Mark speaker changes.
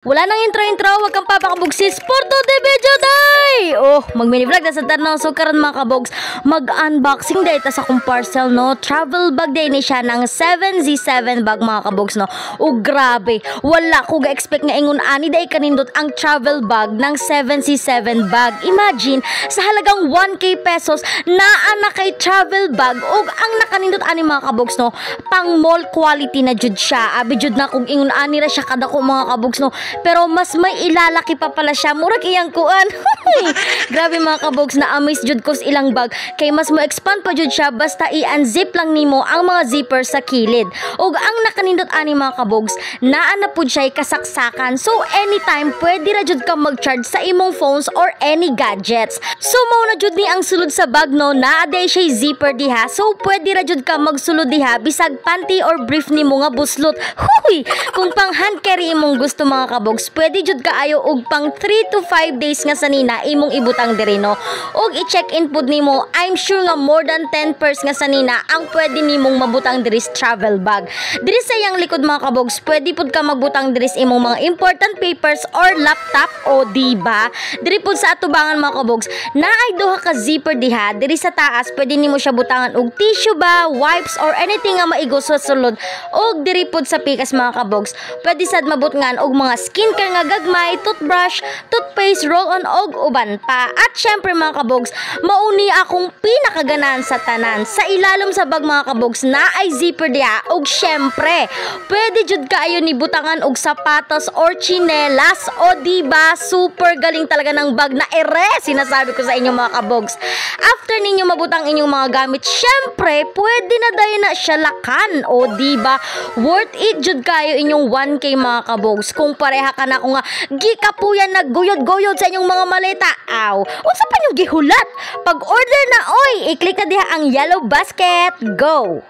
Speaker 1: Wala nang intro-intro, wag kang papakabugsis for today video day! Oh, mag-mini vlog na sa tanong. So karon mga kabogs, mag-unboxing day ta sa akong parcel, no? Travel bag day ni siya ng 7Z7 bag mga kabogs, no? O grabe, wala ko ga-expect nga ingon ani day kanindot ang travel bag ng 7Z7 bag. Imagine, sa halagang 1K pesos, naa na kay travel bag o ang nakanindot ani mga kabogs, no? Pang mall quality na jud siya. Abi jud na kung ingon ani ra siya kadako mga kabogs, no? Pero mas may ilalaki pa pala siya. Murag iyang kuan. Grabe mga kabogs, na amaze jud ko sa ilang bag. Kay mas mo expand pa jud siya basta i-unzip lang nimo ang mga zipper sa kilid. Ug ang nakanindot ani mga kabogs, naa na pud siya kasaksakan. So anytime pwede ra jud ka mag-charge sa imong phones or any gadgets. So mao na jud ni ang sulod sa bag, no? Naa day siya zipper diha. So pwede ra jud ka magsulod diha bisag panty or brief nimo nga buslot. Huy! Kung pang hand carry imong gusto mga kabogs, pwede jud kaayo og pang 3 to 5 days nga sanina imong ibutang diri, no? Og i-check-in pud nimo, I'm sure nga more than 10 pairs nga sanina ang pwede nimong mabutang diri sa travel bag. Diri sa iyang likod mga kabogs, pwede pud ka magbutang diri sa imong mga important papers or laptop, o diba? Diri pud sa atubangan mga kabogs, naay duha ka zipper diha. Diri sa taas pwede nimo siya butangan og tissue ba, wipes or anything nga maigo sa sulod. Og diri pud sa pikas mga kabogs, pwede sad mabutngan og mga skincare nga gagmay, toothbrush, toothpaste, roll-on og uban pa. At syempre mga kabogs, mauni akong pinakaganan sa tanan. Sa ilalom sa bag mga kabogs, na ay zipper diha og syempre pwede jud kaayo ni butangan og sapatos or chinelas, o diba? Super galing talaga ng bag na ere, sinasabi ko sa inyo mga kabogs. After ninyo mabutang inyong mga gamit, syempre pwede na dayon na siya lakan, o diba? Worth it jud kayo inyong 1K mga kabogs. Kung pareha ka na ko nga gikapuyan nagguyod-guyod sa inyong mga maleta, aw, unsa pa nyo gihulat? Pag order na, oy, i-click na diha ang yellow basket. Go!